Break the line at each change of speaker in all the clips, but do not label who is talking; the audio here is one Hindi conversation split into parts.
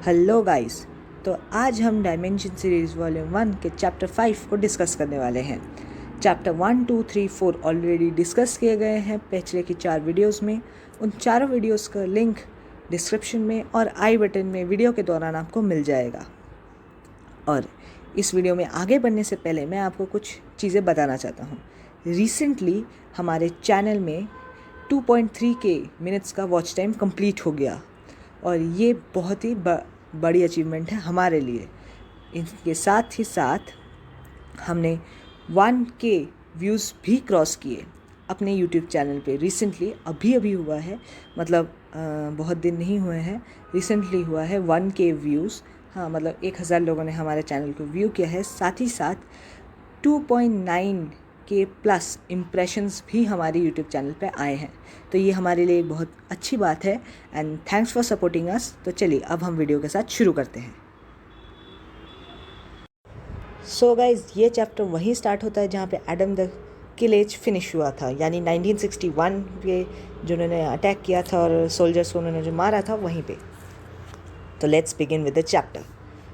Hello guys. तो आज हम डायमेंशन सीरीज़ वॉल्यूम 1 के चैप्टर 5 को डिस्कस करने वाले हैं। चैप्टर 1, 2, 3, 4 ऑलरेडी डिस्कस किए गए हैं पिछले की 4 वीडियोस में। उन चारों वीडियोस का लिंक डिस्क्रिप्शन में और आई बटन में वीडियो के दौरान आपको मिल जाएगा। और इस वीडियो में आगे बढ़ने से पहले मैं आपको कुछ चीज़ें बताना चाहता हूँ। रिसेंटली हमारे चैनल में 2.3 के मिनट्स का वॉच टाइम कंप्लीट हो गया और ये बहुत ही बड़ी अचीवमेंट है हमारे लिए। इनके साथ ही साथ हमने 1K व्यूज़ भी क्रॉस किए अपने YouTube चैनल पे। रिसेंटली अभी हुआ है, मतलब बहुत दिन नहीं हुए हैं, रिसेंटली हुआ है 1K व्यूज़। हाँ, मतलब 1000 लोगों ने हमारे चैनल को व्यू किया है। साथ ही साथ 2.9K प्लस इम्प्रेशंस भी हमारे यूट्यूब चैनल पे आए हैं। तो ये हमारे लिए बहुत अच्छी बात है and thanks for supporting us. तो चलिए अब हम वीडियो के साथ शुरू करते हैं। सो गाइज, ये चैप्टर वहीं स्टार्ट होता है जहाँ पे Adam the kill edge finish हुआ था, यानी 1961 पे जो उन्होंने अटैक किया था और सोल्जर्स को उन्होंने जो मारा था वहीं पे। तो let's begin with the chapter.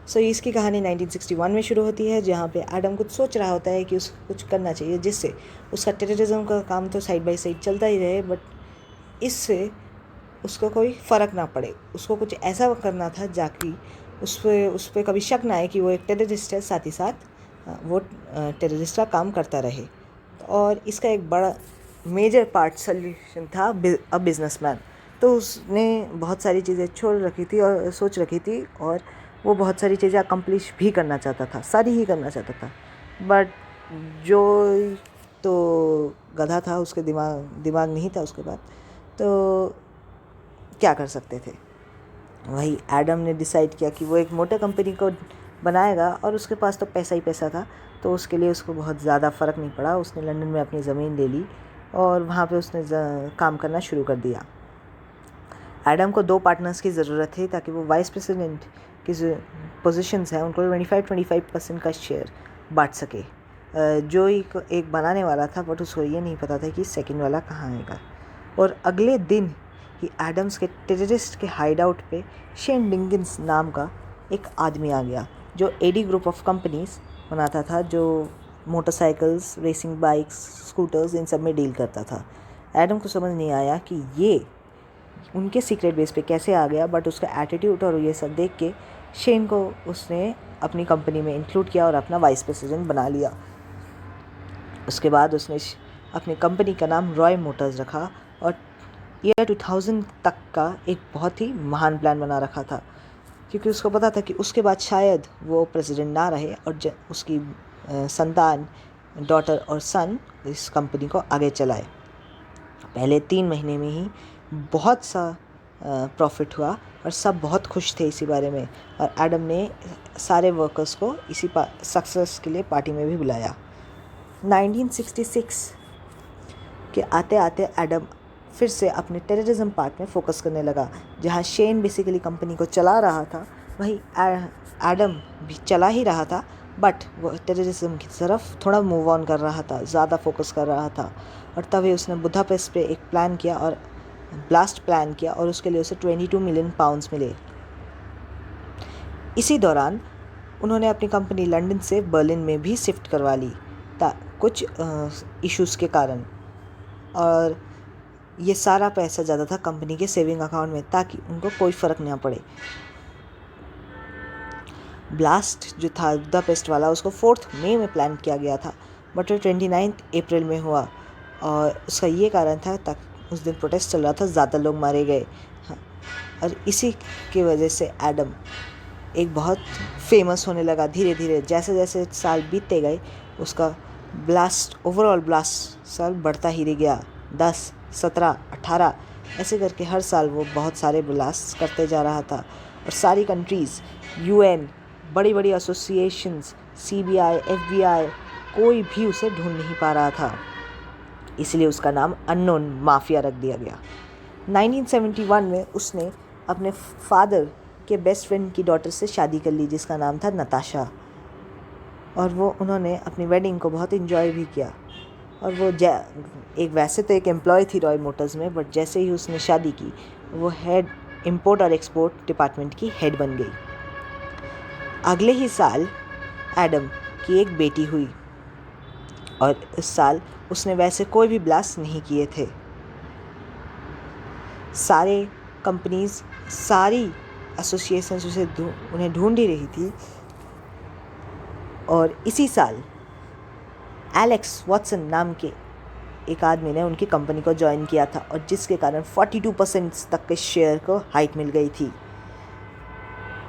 So इसकी कहानी 1961 में शुरू होती है, जहाँ पे एडम कुछ सोच रहा होता है कि उसको कुछ करना चाहिए जिससे उसका टेररिज्म का काम तो साइड बाय साइड चलता ही रहे, बट इससे उसको कोई फ़र्क ना पड़े। उसको कुछ ऐसा करना था जाकि उस पर कभी शक ना आए कि वो एक टेररिस्ट है, साथ ही साथ वो टेररिस्ट का काम करता रहे। और इसका एक बड़ा मेजर पार्ट सल्यूशन था अ बिजनेसमैन। तो उसने बहुत सारी चीज़ें छोड़ रखी थी और सोच रखी थी, और वो बहुत सारी चीज़ें अकम्प्लिश भी करना चाहता था, सारी ही करना चाहता था। बट जो तो गधा था, उसके दिमाग नहीं था उसके बाद, तो क्या कर सकते थे। वही एडम ने डिसाइड किया कि वो एक मोटर कंपनी को बनाएगा, और उसके पास तो पैसा ही पैसा था, तो उसके लिए उसको बहुत ज़्यादा फ़र्क नहीं पड़ा। उसने लंदन में अपनी ज़मीन ले ली और वहाँ पे उसने काम करना शुरू कर दिया। एडम को 2 पार्टनर्स की ज़रूरत थी ताकि वो वाइस प्रेसिडेंट की जो पोजीशंस हैं उनको 25% का शेयर बांट सके। जो एक बनाने वाला था, बट उसको ये नहीं पता था कि सेकंड वाला कहाँ आएगा। और अगले दिन ही एडम्स के टेररिस्ट के हाइड आउट पे शेन डिंकिंस नाम का एक आदमी आ गया, जो एडी ग्रुप ऑफ कंपनीज बनाता था, जो मोटरसाइकिल्स, रेसिंग बाइक्स, स्कूटर्स, इन सब में डील करता था। एडम को समझ नहीं आया कि ये उनके सीक्रेट बेस पे कैसे आ गया, बट उसका एटीट्यूड और ये सब देख के शेन को उसने अपनी कंपनी में इंक्लूड किया और अपना वाइस प्रेसिडेंट बना लिया। उसके बाद उसने अपनी कंपनी का नाम रॉय मोटर्स रखा और ईयर 2000 तक का एक बहुत ही महान प्लान बना रखा था, क्योंकि उसको पता था कि उसके बाद शायद वो प्रेसिडेंट ना रहे और उसकी संतान, डॉटर और सन इस कंपनी को आगे चलाए। पहले 3 महीने में ही बहुत सा प्रॉफिट हुआ और सब बहुत खुश थे इसी बारे में, और एडम ने सारे वर्कर्स को इसी सक्सेस के लिए पार्टी में भी बुलाया। 1966 के आते आते एडम फिर से अपने टेररिज्म पार्ट में फोकस करने लगा। जहाँ शेन बेसिकली कंपनी को चला रहा था, वहीं एडम भी चला ही रहा था, बट वो टेररिज्म की तरफ थोड़ा मूव ऑन कर रहा था, ज़्यादा फोकस कर रहा था। और तभी उसने बुदापेस्ट पे एक प्लान किया और ब्लास्ट प्लान किया, और उसके लिए उसे 22 मिलियन पाउंड्स मिले। इसी दौरान उन्होंने अपनी कंपनी लंदन से बर्लिन में भी शिफ्ट करवा ली कुछ इश्यूज़ के कारण, और ये सारा पैसा जाता था कंपनी के सेविंग अकाउंट में ताकि उनको कोई फ़र्क ना पड़े। ब्लास्ट जो था बुदापेस्ट वाला, उसको 4 मई में प्लान किया गया था, बट वो 29 अप्रैल में हुआ, और उसका ये कारण था ताकि उस दिन प्रोटेस्ट चल रहा था, ज़्यादा लोग मारे गए। हाँ, और इसी की वजह से एडम एक बहुत फेमस होने लगा धीरे धीरे। जैसे जैसे साल बीतते गए, उसका ओवरऑल ब्लास्ट साल बढ़ता ही रह गया। 10, 17, 18 ऐसे करके हर साल वो बहुत सारे ब्लास्ट करते जा रहा था, और सारी कंट्रीज़, UN, बड़ी बड़ी एसोसिएशंस, CBI, FBI, कोई भी उसे ढूंढ नहीं पा रहा था। इसलिए उसका नाम अननोन माफिया रख दिया गया। 1971 में उसने अपने फादर के बेस्ट फ्रेंड की डॉटर से शादी कर ली, जिसका नाम था नताशा, और उन्होंने अपनी वेडिंग को बहुत इन्जॉय भी किया। और वो वैसे तो एक एम्प्लॉय थी रॉय मोटर्स में, बट जैसे ही उसने शादी की, वो हेड इंपोर्ट और एक्सपोर्ट डिपार्टमेंट की हेड बन गई। अगले ही साल एडम की एक बेटी हुई और इस साल उसने वैसे कोई भी ब्लास्ट नहीं किए थे। सारे कंपनीज, सारी एसोसिएशंस उन्हें ढूंढ ही रही थी और इसी साल एलेक्स वॉटसन नाम के एक आदमी ने उनकी कंपनी को ज्वाइन किया था और जिसके कारण 42% तक के शेयर को हाइक मिल गई थी।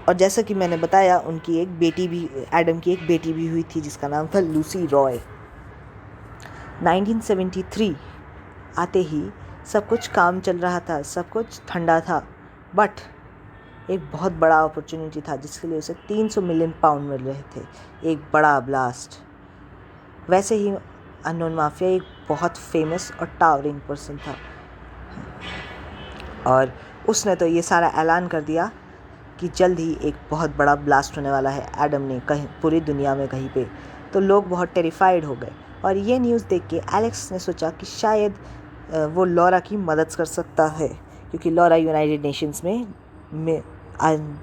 और जैसा कि मैंने बताया, उनकी एक बेटी भी, एडम की एक बेटी भी हुई थी जिसका नाम था लूसी रॉय। 1973 आते ही सब कुछ काम चल रहा था, सब कुछ ठंडा था, बट एक बहुत बड़ा अपॉर्चुनिटी था जिसके लिए उसे 300 मिलियन पाउंड मिल रहे थे, एक बड़ा ब्लास्ट। वैसे ही अननोन माफिया एक बहुत फेमस और टावरिंग पर्सन था और उसने तो ये सारा ऐलान कर दिया कि जल्द ही एक बहुत बड़ा ब्लास्ट होने वाला है एडम ने कहीं पूरी दुनिया में कहीं पे। तो लोग बहुत टेरिफाइड हो गए और ये न्यूज़ देख के एलेक्स ने सोचा कि शायद वो लॉरा की मदद कर सकता है, क्योंकि लॉरा यूनाइटेड नेशंस में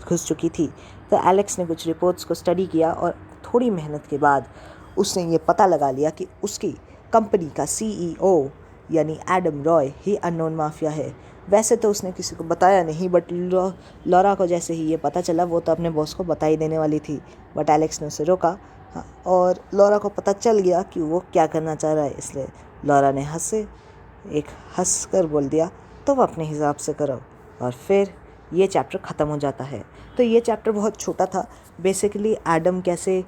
घुस चुकी थी। तो एलेक्स ने कुछ रिपोर्ट्स को स्टडी किया और थोड़ी मेहनत के बाद उसने ये पता लगा लिया कि उसकी कंपनी का CEO यानी एडम रॉय ही अननोन माफिया है। वैसे तो उसने किसी को बताया नहीं, बट लॉरा को जैसे ही ये पता चला वो तो अपने बॉस को बता ही देने वाली थी, बट एलेक्स ने उसे रोका। हाँ, और लॉरा को पता चल गया कि वो क्या करना चाह रहा है, इसलिए लॉरा ने हंस कर बोल दिया तो वो अपने हिसाब से करो। और फिर ये चैप्टर ख़त्म हो जाता है। तो ये चैप्टर बहुत छोटा था। बेसिकली एडम कैसे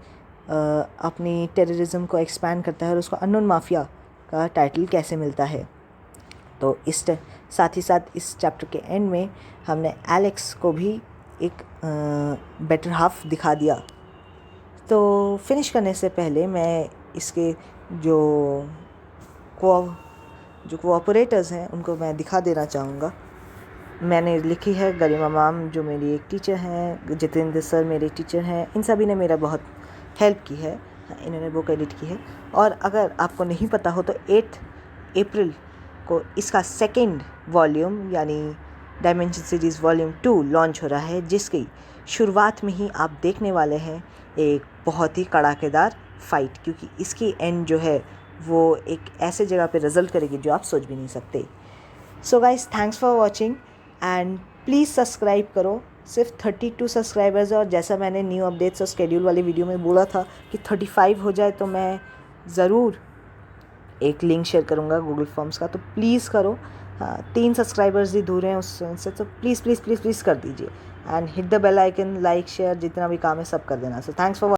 अपनी टेररिज्म को एक्सपैंड करता है और उसको अननोन माफिया का टाइटल कैसे मिलता है। तो साथ ही साथ इस चैप्टर के एंड में हमने एलेक्स को भी एक बेटर हाफ दिखा दिया। तो फिनिश करने से पहले मैं इसके जो कोऑपरेटर्स हैं उनको मैं दिखा देना चाहूँगा। मैंने लिखी है गरिमा मैम, जो मेरी एक टीचर हैं, जितेंद्र सर मेरे टीचर हैं, इन सभी ने मेरा बहुत हेल्प की है, इन्होंने बुक एडिट की है। और अगर आपको नहीं पता हो तो 8 अप्रैल को इसका सेकेंड वॉल्यूम यानी डायमेंशन सीरीज़ वॉल्यूम 2 लॉन्च हो रहा है, जिसकी शुरुआत में ही आप देखने वाले हैं एक बहुत ही कड़ाकेदार फाइट, क्योंकि इसकी एंड जो है वो एक ऐसे जगह पे रिजल्ट करेगी जो आप सोच भी नहीं सकते। So guys, thanks for watching and please subscribe करो। सिर्फ 32 सब्सक्राइबर्स है और जैसा मैंने न्यू अपडेट्स और स्केड्यूल वाली वीडियो में बोला था कि 35 हो जाए तो मैं ज़रूर एक लिंक शेयर करूँगा गूगल फॉर्म्स का, तो प्लीज़ करो। 3 सब्सक्राइबर्स ही दूर हैं उससे, तो प्लीज़ प्लीज़ प्लीज़ प्लीज़ कर दीजिए and hit the bell icon, like share, जितना भी काम है सब कर देना। So thanks for